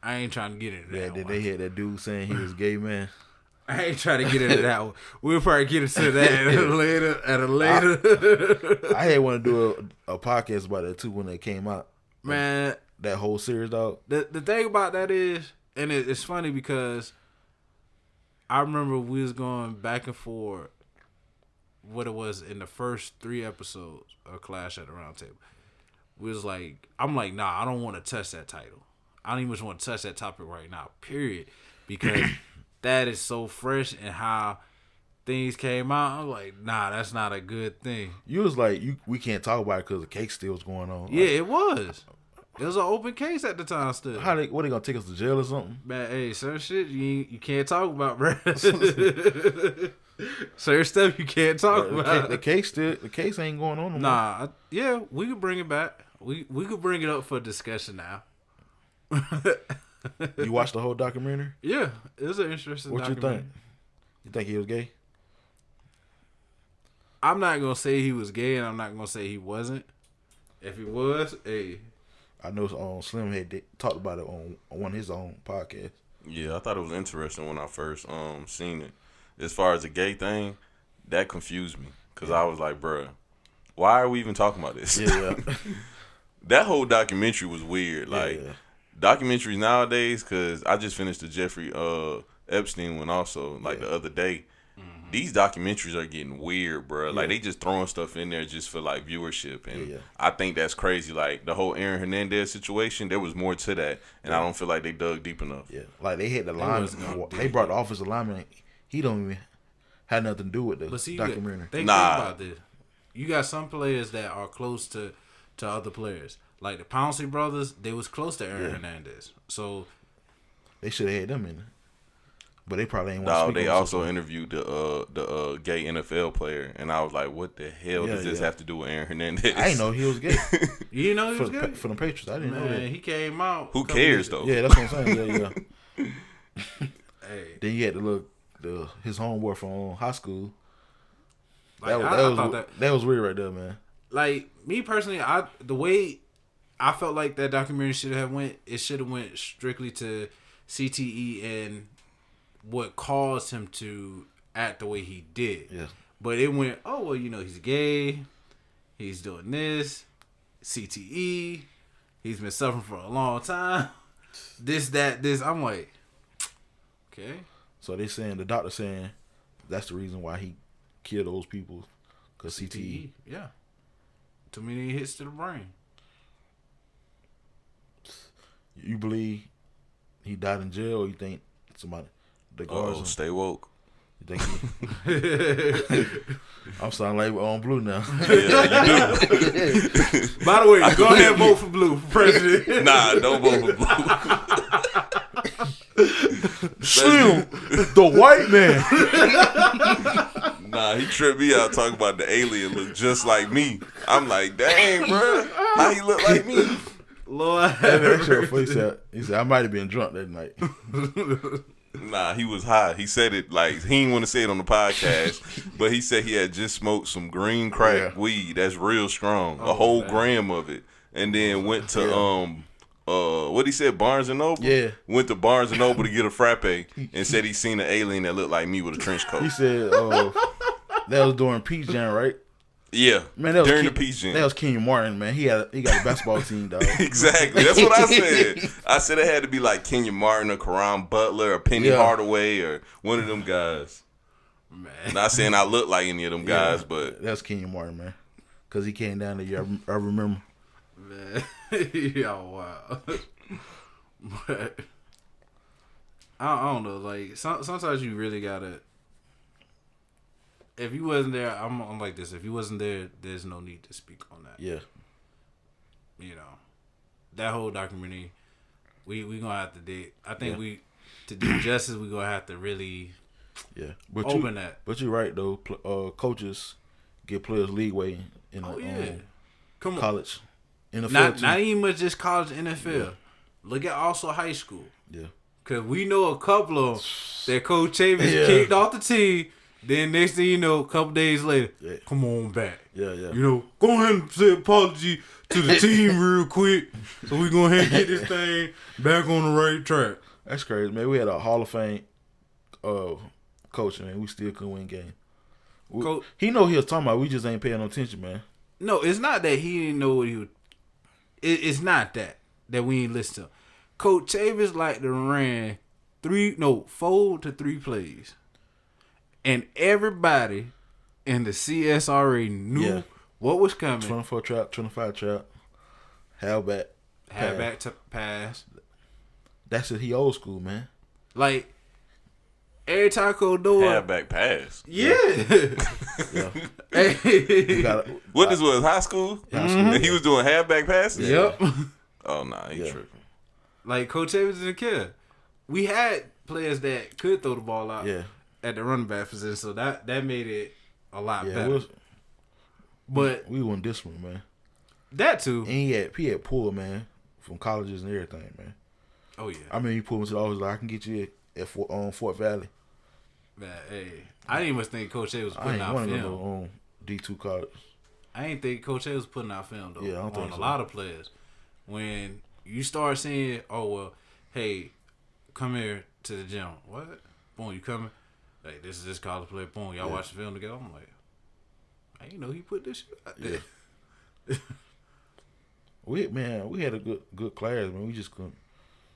I ain't trying to get into that. Yeah, they had that dude saying he was gay, man. I ain't trying to get into that one. We'll probably get into that at a later. I had want to do a podcast about that too when it came out. Man, that whole series, dog. The thing about that is, and it's funny because I remember we was going back and forth what it was in the first 3 episodes of Clash at the Round Table. We was like, I'm like, nah, I don't want to touch that title. I don't even want to touch that topic right now, period. Because that is so fresh and how things came out. I'm like, nah, that's not a good thing. You was like, we can't talk about it because the case still was going on. Yeah, it was. It was an open case at the time still. What, they gonna take us to jail or something? Man, hey, certain shit you can't talk about, bro. Certain stuff you can't talk about. The case ain't going on no more. Nah, yeah, we could bring it back. We could bring it up for discussion now. You watched the whole documentary? Yeah, it was an interesting documentary. What you think? You think he was gay? I'm not gonna say he was gay, and I'm not gonna say he wasn't. If he was, hey. I know Slim had talked about it on one of his own podcasts. Yeah, I thought it was interesting when I first seen it. As far as the gay thing, that confused me because I was like, bruh, why are we even talking about this? Yeah. That whole documentary was weird. Like, documentaries nowadays, because I just finished the Jeffrey Epstein one also, the other day. Mm-hmm. These documentaries are getting weird, bro. Like, they just throwing stuff in there just for, like, viewership. And I think that's crazy. Like, the whole Aaron Hernandez situation, there was more to that. And I don't feel like they dug deep enough. Yeah. Like, they had the lineman. They brought the offensive lineman. He don't even have nothing to do with the documentary. Think about this. You got some players that are close to other players. Like the Pouncey brothers, they was close to Aaron Hernandez. So they should have had them in it. But they probably ain't want to speak. They also interviewed the gay NFL player, and I was like, what the hell does this have to do with Aaron Hernandez? I didn't know he was gay. You didn't know he was gay? For the Patriots, I didn't know that. He came out. Who cares, though? Yeah, that's what I'm saying. Yeah. Hey. Then you had to look his homeboy from high school. Like, that was weird right there, man. Like, me personally, the way I felt like that documentary should have went strictly to CTE and what caused him to act the way he did. Yeah. But it went, oh, well, he's gay. He's doing this. CTE. He's been suffering for a long time. This. I'm like, okay. So the doctor saying that's the reason why he killed those people. Because CTE. Yeah. Too many hits to the brain. You believe he died in jail, or you think somebody the guards? Stay woke. You think I'm sounding like we're on blue now. Yeah, you do. By the way, go ahead and vote for blue for president. Nah, don't vote for blue. Slim, the white man. Nah, he tripped me out talking about the alien look just like me. I'm like, dang, bro, how he look like me? Lord, he said I might have been drunk that night. Nah, he was high. He said it like he didn't want to say it on the podcast, but he said he had just smoked some green crack weed that's real strong, a whole gram of it, and then went to what he said, Barnes and Noble. Yeah, went to Barnes and Noble to get a frappe, and said he seen an alien that looked like me with a trench coat. He said that was during Peach Jam, right? Yeah, man, that was during the Peach Jam. That was Kenyon Martin, man. He got a basketball team, dog. Exactly. That's what I said. I said it had to be like Kenyon Martin or Karan Butler or Penny Hardaway or one of them guys. Man. Not saying I look like any of them guys, but that's Kenyon Martin, man. Because he came down there. I remember. Man, yo, wow. But I don't know. Like sometimes you really gotta. If you wasn't there, I'm like this. If you wasn't there, there's no need to speak on that. Yeah. That whole documentary, we gonna have to dig. I think to do justice, we gonna have to really open that. But you're right though. Coaches give players leeway in Come on. college, NFL. Not even much just college, NFL. Yeah. Look at also high school. Yeah. Cause we know a couple of that Coach Chavis kicked off the team. Then next thing you know, a couple days later, come on back. Yeah. You know, go ahead and say apology to the team real quick, so we go ahead and get this thing back on the right track. That's crazy, man. We had a Hall of Fame coach, man. We still couldn't win game. He know he was talking about. We just ain't paying no attention, man. No, it's not that he didn't know what he was. It's not that we ain't listen to. Coach Chavis like to ran 4 to 3 plays, and everybody in the CSRA knew what was coming. 24 trap, 25 trap, halfback to pass. That's it. He old school, man. Like every time Coach do halfback pass. Yeah. Hey. What this was high school? And he was doing halfback passes. Yep. Oh nah, he tripping. Like Coach Chavis didn't care. We had players that could throw the ball out at the running back position, so that made it a lot better. But we won this one, man. That too. And he had pulled, man, from colleges and everything, man. Oh yeah. I mean, he pulled me to the office like, I can get you at Fort Valley. Man, hey, I didn't even think Coach A was putting out film on D2 college. I ain't think Coach A was putting out film though. Yeah, I don't think on a lot of players. When you start saying, "Oh well, hey, come here to the gym." What? Boom, you coming? Like this is this college player. Boom, y'all watch the film together. I'm like, I didn't know he put this shit out there. We had a good class, man. We just couldn't.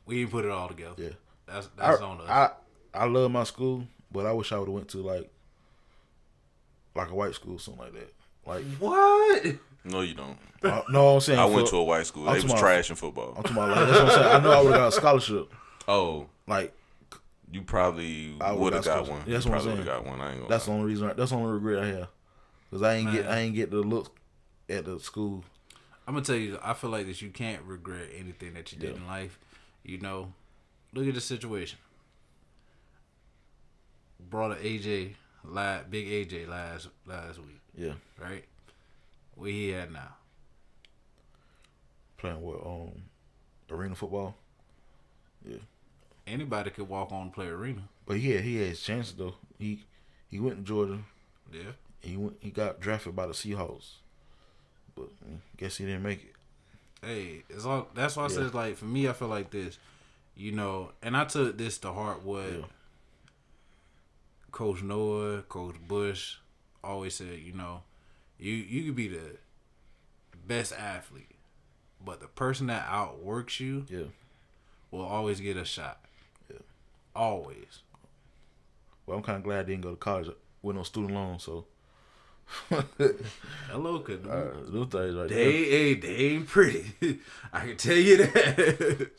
We didn't put it all together. Yeah, that's on us. I love my school, but I wish I would have went to like a white school, something like that. Like what? No, you don't. No, I'm saying I went to a white school. They was trash in football. I'm talking about like, that's what I'm saying. I know I would have got a scholarship. Oh, like you probably would have got one. That's what I'm saying. Got one. I ain't gonna that's the only reason. That's the only regret I have, because I ain't get the look at the school. I'm gonna tell you, I feel like that you can't regret anything that you did in life. You know, look at the situation. Brought a big AJ last week. Yeah. Right? Where he at now? Playing what? Arena football. Yeah. Anybody could walk on and play arena. But he had his chances though. He went to Georgia. Yeah. He got drafted by the Seahawks. But guess he didn't make it. Hey, that's why I said, like, for me, I feel like this, you know, and I took this to heart what Coach Noah, Coach Bush always said, you know, you could be the best athlete, but the person that outworks you will always get a shot. Yeah. Always. Well, I'm kind of glad I didn't go to college with no student loans, so. Hello, cause those things right they ain't pretty. I can tell you that.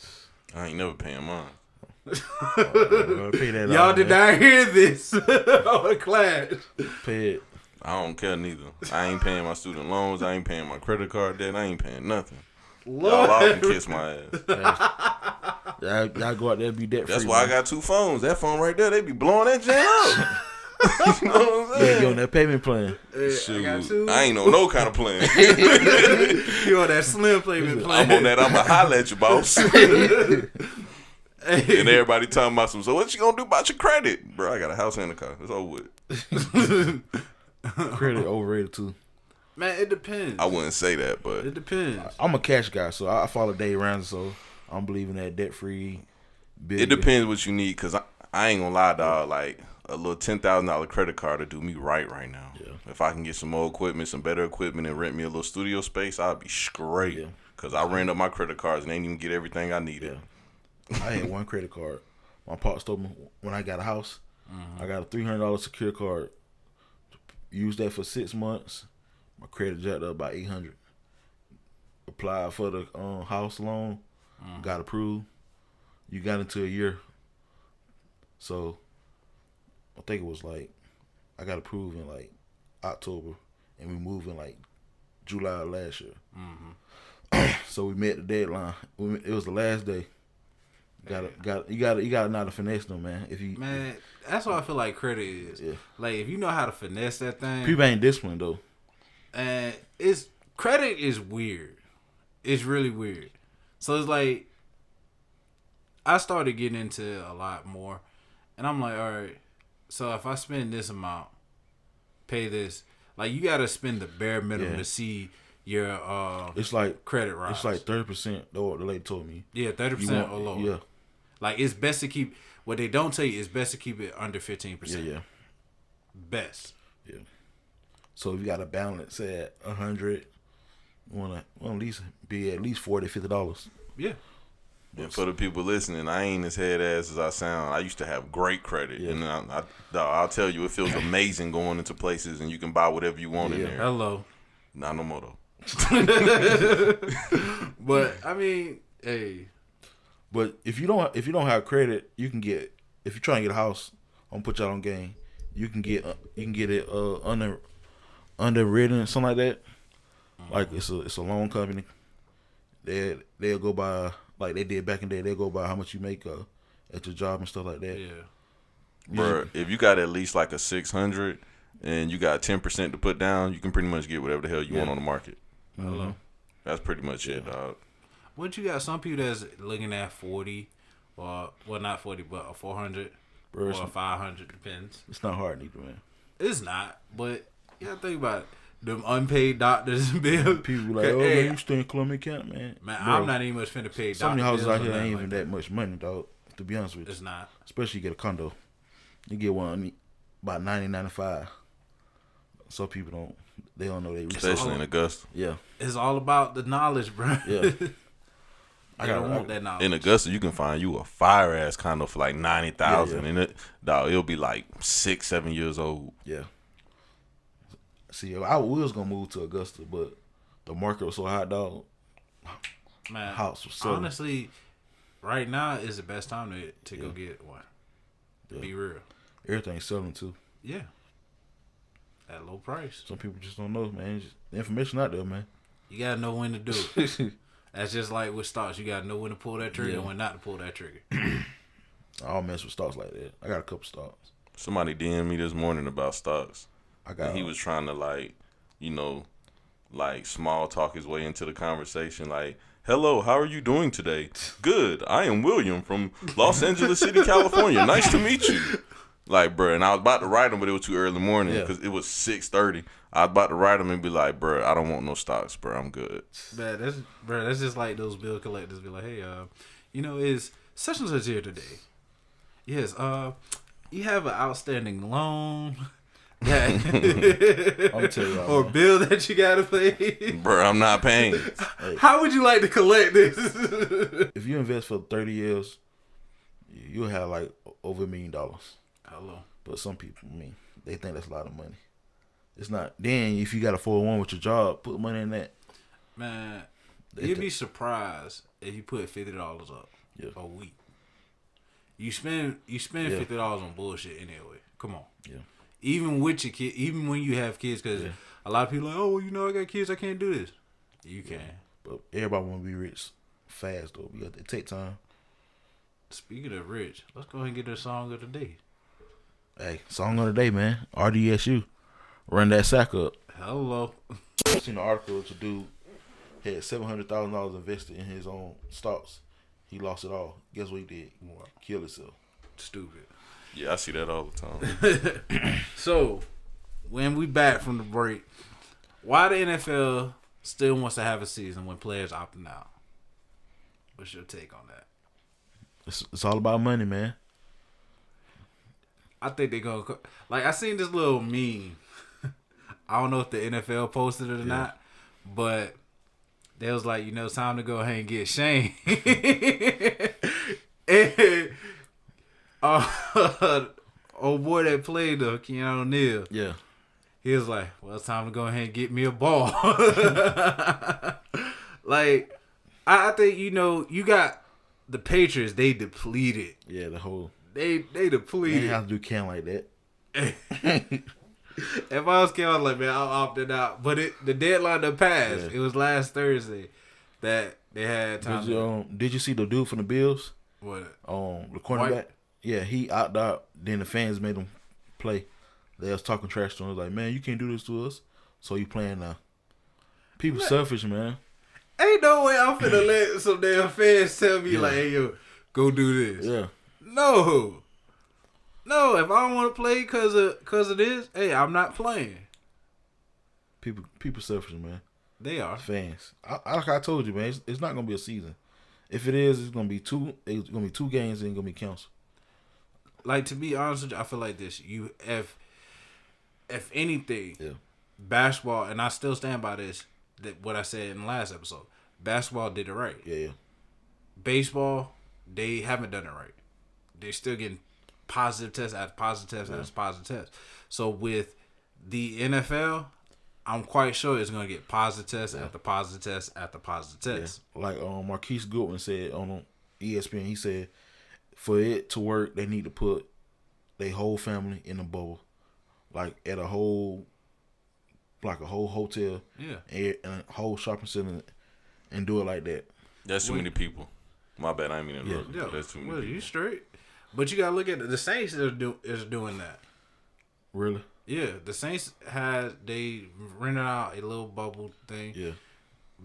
I ain't never paying mine. Y'all did not hear this on the class. Pay it. I don't care neither. I ain't paying my student loans. I ain't paying my credit card debt. I ain't paying nothing. Y'all all can kiss my ass. Y'all go out there and be debt free. That's why I got 2 phones. That phone right there, they be blowing that jam up. You know what I'm saying? You on that payment plan. Shoot, I ain't on no kind of plan. You on that slim payment plan. I'm on that. I'ma holler at you, boss. And everybody talking about so what you gonna do about your credit? Bro, I got a house and a car. It's over with. Credit overrated too. Man, it depends. I wouldn't say that, but it depends. I'm a cash guy, so I follow Dave Ramsey, so I'm believing that debt free. It depends what you need, because I ain't gonna lie, dog. Like, a little $10,000 credit card to do me right now. Yeah. If I can get some more equipment, some better equipment, and rent me a little studio space, I'll be straight. Yeah. Because I ran up my credit cards and ain't even get everything I needed. Yeah. I had one credit card. My pops told me when I got a house, I got a $300 secure card. Used that for 6 months. My credit jacked up by $800. Applied for the house loan. Got approved. You got into a year. So I think it was like I got approved in like October, and we moved in like July of last year. So we met the deadline. It was the last day. You got to know how to finesse them, man. Man, that's what I feel like credit is. Yeah. Like if you know how to finesse that thing. People ain't disciplined though. And credit is weird. It's really weird. So it's like I started getting into a lot more, and I'm like, all right. So if I spend this amount, pay this, like you got to spend the bare minimum to see your it's like credit rise. It's like 30%. Though the lady told me. Yeah, 30% or lower. Yeah, like it's best to keep. What they don't tell you is best to keep it under 15%. Yeah. Best. Yeah. So if you got a balance at 100, you want to at least be at least $40, $50. Yeah. And for the people listening, I ain't as head ass as I sound. I used to have great credit, and I'll tell you, it feels amazing going into places and you can buy whatever you want in there. Hello. Not no more though. But I mean, hey. But if you don't have credit, you can get, if you're trying to get a house, I'm gonna put y'all on game. You can get it underwritten, something like that. Like it's a loan company. They'll go by, like they did back in the day. They'll go by how much you make at your job and stuff like that. Yeah. Bro, if you got at least like a 600 and you got 10% to put down, you can pretty much get whatever the hell you want on the market. Hello. That's pretty much it, dog. What you got? Some people that's looking at 40, or well, not 40, but a 400 or a 500, depends. It's not hard either, man. It's not, but you gotta think about it. Them unpaid doctors and bills. People like, man, you stay in Columbia County, man. Man, Bro, I'm not even much finna pay doctor. Some of the houses out here ain't even like that much money, dog. To be honest with you, it's not. Especially you get a condo, you get one about $90, $95. Some people don't know they. Especially in Augusta. Yeah, it's all about the knowledge, bro. Yeah. I don't want that knowledge. In Augusta, you can find you a fire ass condo for like 90,000, and it'll be like 6-7 years old. Yeah. See, I was gonna move to Augusta, but the market was so hot, dog. Man, house was selling. Honestly, right now is the best time to go get one. To be real, everything's selling too. Yeah. At low price. Some people just don't know, man. The information out there, man. You gotta know when to do it. That's just like with stocks. You gotta know when to pull that trigger and when not to pull that trigger. I don't mess with stocks like that. I got a couple stocks. Somebody DM'd me this morning about stocks. He was trying to small talk his way into the conversation. Like, hello, how are you doing today? Good. I am William from Los Angeles City, California. Nice to meet you. Like, bro, and I was about to write him, but it was too early in the morning because it was 6:30. I was about to write him and be like, bro, I don't want no stocks, bro. I'm good. Man, that's just like those bill collectors be like, hey, is such and such here today? Yes, you have an outstanding loan. Yeah. I'm tell you, or bill that you gotta pay. Bro, I'm not paying. Hey. How would you like to collect this? If you invest for 30 years, you'll have like over $1 million. Hello. But some people, they think that's a lot of money. It's not. Then if you got a 401 with your job, put money in that. Man, you'd be surprised if you put $50 up a week. You spend $50 on bullshit anyway. Come on. Yeah. Even with your kid, even when you have kids, because a lot of people are like, oh, I got kids, I can't do this. You can. But everybody want to be rich fast though. You got to take time. Speaking of rich, let's go ahead and get the song of the day. Hey, song of the day, man. RDSU. Run that sack up. Hello. I seen an article that a dude had $700,000 invested in his own stocks. He lost it all. Guess what he did? Kill himself. Stupid. Yeah, I see that all the time. So, when we back from the break, why the NFL still wants to have a season when players opting out? What's your take on that? It's all about money, man. I think they're going to... Like, I seen this little meme. I don't know if the NFL posted it or not, but they was like, it's time to go ahead and get Shane. And... old boy that played Keanu O'Neal. Yeah. He was like, well, it's time to go ahead and get me a ball. Like, I think, you got the Patriots, they depleted. Yeah, the whole... They depleted. They have to do Cam like that. If I was Cam, I was like, man, I'm opting out. But the deadline that passed. Yeah. It was last Thursday that they had time. Did you see the dude from the Bills? What? The cornerback? White? Yeah, he opted out. Then the fans made him play. They was talking trash to him. Like, man, you can't do this to us. So he playing now. People selfish, man. Ain't no way I'm finna let some damn fans tell me like, hey, yo, go do this. Yeah. No, if I don't want to play because of this, hey, I'm not playing. People selfish, man. They are fans. Like I told you, man, it's not gonna be a season. If it is, it's gonna be two. It's gonna be 2 games and it's gonna be canceled. Like, to be honest with you, I feel like this. If anything, yeah. Basketball, and I still stand by this. That what I said in the last episode. Basketball did it right. Yeah. Baseball, they haven't done it right. They're still getting positive tests after positive tests after positive tests. So with the NFL, I'm quite sure it's gonna get positive tests after positive tests after positive tests. Yeah. Like Marquise Goodwin said on ESPN, he said for it to work, they need to put their whole family in a bubble, like at a whole hotel, and a whole shopping center, and do it like that. That's too many people. My bad, I ain't mean to interrupt. Yeah. That's too many people. You straight? But you gotta look at the Saints is doing that. Really? Yeah, the Saints they rented out a little bubble thing. Yeah.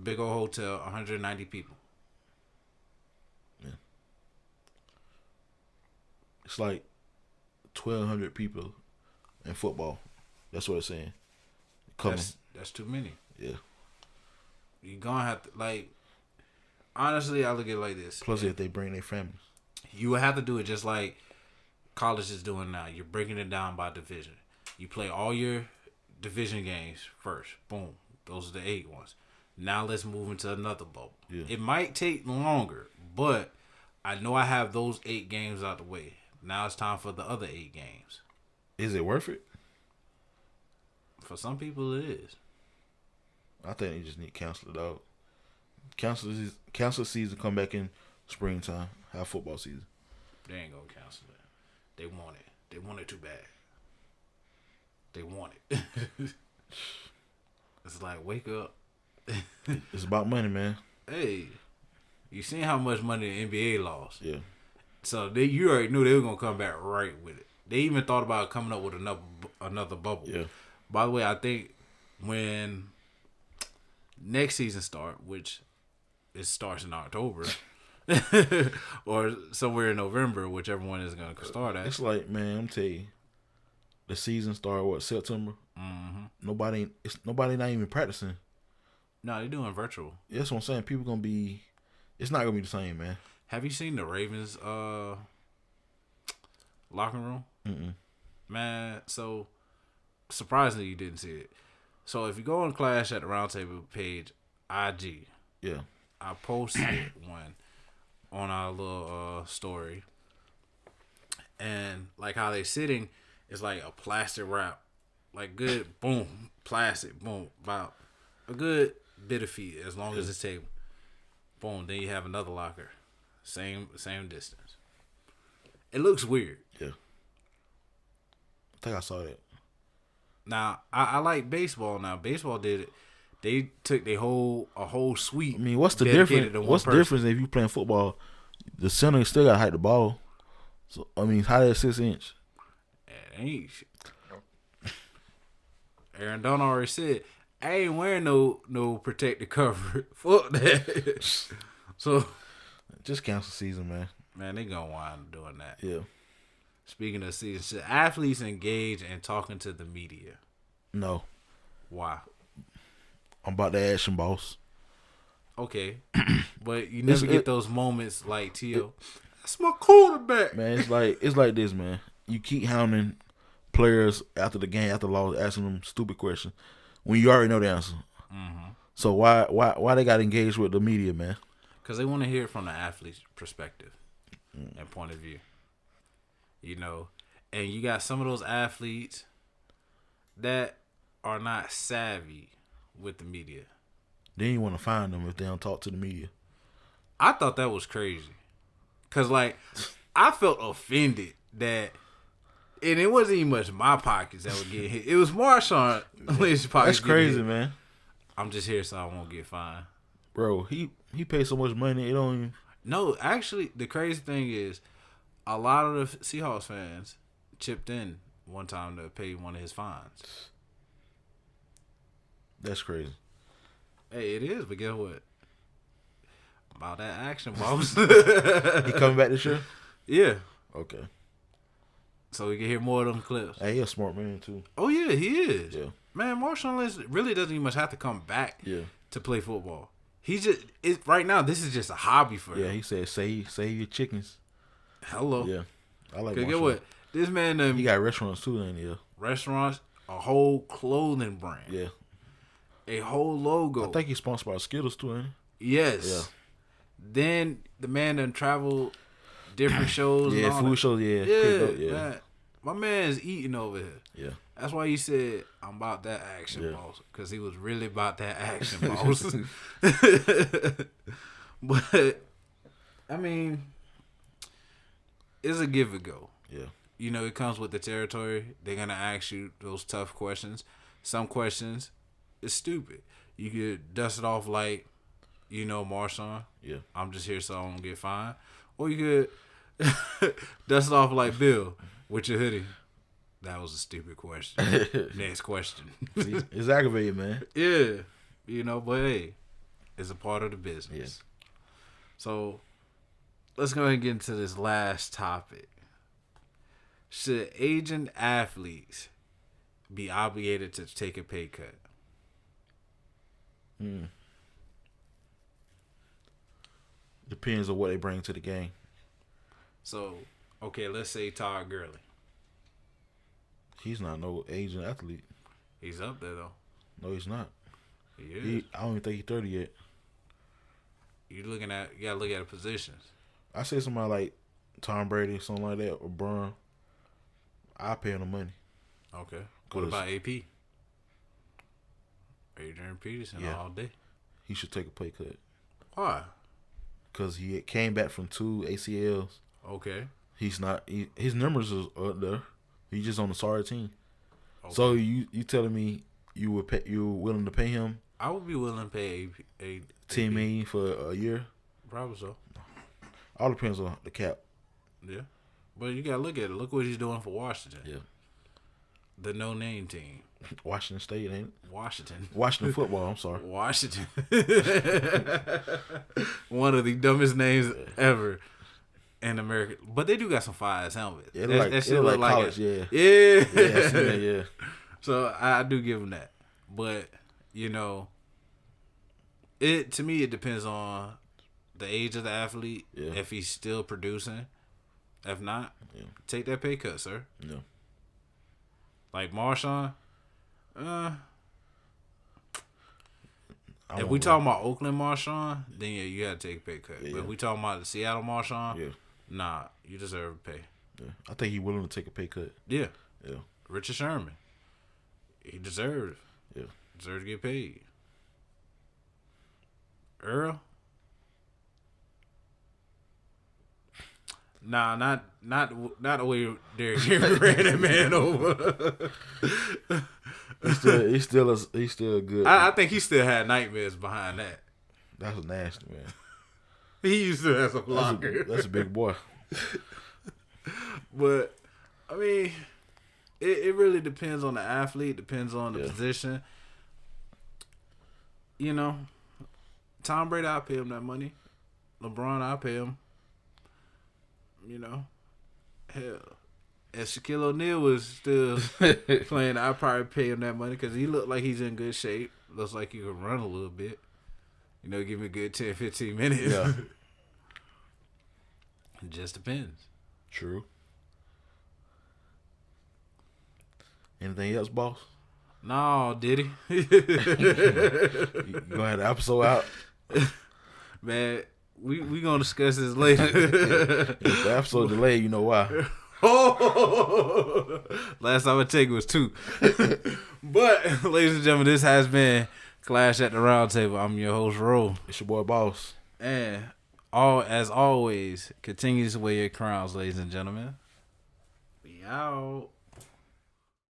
Big old hotel, 190 people. Yeah. It's like 1,200 people in football. That's what it's saying. That's too many. Yeah. You're gonna have to, like, honestly, I look at it like this. Plus, if they bring their families. You would have to do it just like college is doing now. You're breaking it down by division. You play all your division games first. Boom. Those are the 8 ones. Now let's move into another bubble. Yeah. It might take longer, but I know I have those 8 games out the way. Now it's time for the other 8 games. Is it worth it? For some people, it is. I think they just need to cancel it out. Cancel season, come back in springtime, have football season. They ain't gonna cancel it. They want it. They want it too bad. They want it. It's like, wake up. It's about money, man. Hey, you seen how much money the NBA lost? Yeah. So you already knew they were gonna come back right with it. They even thought about coming up with another bubble. Yeah. By the way, I think when next season start, which it starts in October, or somewhere in November, whichever one is gonna start at. It's like, man, I'm telling you, the season start September. Mm-hmm. Nobody not even practicing. No, they're doing virtual. That's what I'm saying. People gonna be. It's not gonna be the same, man. Have you seen the Ravens locker room? Mm-mm. Man, so surprisingly you didn't see it. So if you go on Clash at the Roundtable page, IG, yeah, I posted one on our little story, and like how they sitting is like a plastic wrap, like good boom, plastic boom, about a good bit of feet as long as it's table. Boom, then you have another locker, same distance. It looks weird. Yeah, I think I saw that. Now I like baseball. Now baseball did it. They took a whole suite. I mean, what's the difference? What's the difference if you playing football? The center still got to hide the ball. So I mean, how that 6 inch? It ain't. Aaron Donald already said, I ain't wearing no protective cover. Fuck that. So just cancel season, man. Man, they gonna wind up doing that. Yeah. Speaking of season, should athletes engage in talking to the media? No. Why? I'm about the action, boss. Okay, but you never get those moments like T.O. That's my quarterback. Man, it's like this, man. You keep hounding players after the game, after the loss, asking them stupid questions when you already know the answer. Mm-hmm. So why they got engaged with the media, man? Because they want to hear it from the athlete's perspective and point of view. You know, and you got some of those athletes that are not savvy with the media. Then you want to find them if they don't talk to the media. I thought that was crazy. Because, like, I felt offended that, and it wasn't even much my pockets that would get hit. It was Marshawn Lynch's pockets. That's crazy, man. I'm just here so I won't get fined. Bro, he paid so much money, it don't even... No, actually, the crazy thing is, a lot of the Seahawks fans chipped in one time to pay one of his fines. That's crazy. Hey, it is, but guess what? About that action, boss. He coming back this year? Yeah. Okay. So we can hear more of them clips. Hey, he a smart man too. Oh yeah, he is. Yeah. Man, Marshawn Lynch really doesn't even much have to come back. Yeah. To play football. He's just right now. This is just a hobby for him. Yeah, he said save your chickens. Hello. Yeah, I like. Cause get what this man. He got restaurants too, ain't he? Restaurants, a whole clothing brand. Yeah, a whole logo. I think he's sponsored by Skittles too, ain't he? Yes. Yeah. Then the man done traveled different shows. Yeah, and all food that. shows. Yeah, Yeah. Man, my man's eating over here. Yeah. That's why he said, I'm about that action, boss. Because he was really about that action, boss. But, I mean, it's a give and go. Yeah. You know, it comes with the territory. They're going to ask you those tough questions. Some questions is stupid. You could dust it off like, you know, Marshawn. Yeah. I'm just here so I don't get fined. Or you could dust it off like Bill with your hoodie. That was a stupid question. Next question. See, it's aggravating, man. Yeah. You know, but hey, it's a part of the business. Yeah. So, let's go ahead and get into this last topic. Should aging athletes be obligated to take a pay cut? Depends on what they bring to the game. So, okay, let's say Todd Gurley. He's not no Asian athlete. He's up there, though. No, he's not. He is. I don't even think he's 30 yet. You gotta look at the positions. I say somebody like Tom Brady, something like that, or Braun. I pay him the money. Okay. What about AP? Adrian Peterson all day. He should take a pay cut. Why? Because he came back from 2 ACLs. Okay. He's not. His numbers is up there. He's just on the sorry team. Okay. So you telling me you were willing to pay him? I would be willing to pay a $10 million for a year. Probably so. All depends on the cap. Yeah, but you gotta look at it. Look what he's doing for Washington. Yeah. The no-name team. Washington State, ain't it? Washington football. I'm sorry. Washington. One of the dumbest names ever in America. But they do got some fire-ass helmets. Yeah, that shit look like college. Yeah. Yeah. Yeah. So I do give him that. But, you know, to me it depends on the age of the athlete. Yeah. If he's still producing. If not, take that pay cut, sir. Yeah. Like Marshawn, if we talking about Oakland Marshawn, then yeah, you got to take a pay cut. Yeah. But if we talking about the Seattle Marshawn, Yeah. nah, you deserve to pay. Yeah. I think he's willing to take a pay cut. Yeah. Yeah. Richard Sherman, he deserved. Yeah. Deserved to get paid. Earl. Nah, not the way Derrick Henry ran that man over. He's still good. I think he still had nightmares behind that. That's nasty, man. He used to as a blocker. That's a big boy. But I mean, it really depends on the athlete. Depends on the position. You know, Tom Brady, I'll pay him that money. LeBron, I'll pay him. You know, hell, if Shaquille O'Neal was still playing, I'd probably pay him that money because he looked like he's in good shape. Looks like he can run a little bit. You know, give me a good 10, 15 minutes. Yeah. It just depends. True. Anything else, boss? No, did he? You gonna have the episode out? Man, we gonna discuss this later. If the episode delayed, you know why. Last time I checked was 2. But, ladies and gentlemen, this has been Clash at the Round Table. I'm your host, Ro. It's your boy, Boss. And as always, continue to wear your crowns, ladies and gentlemen. We out.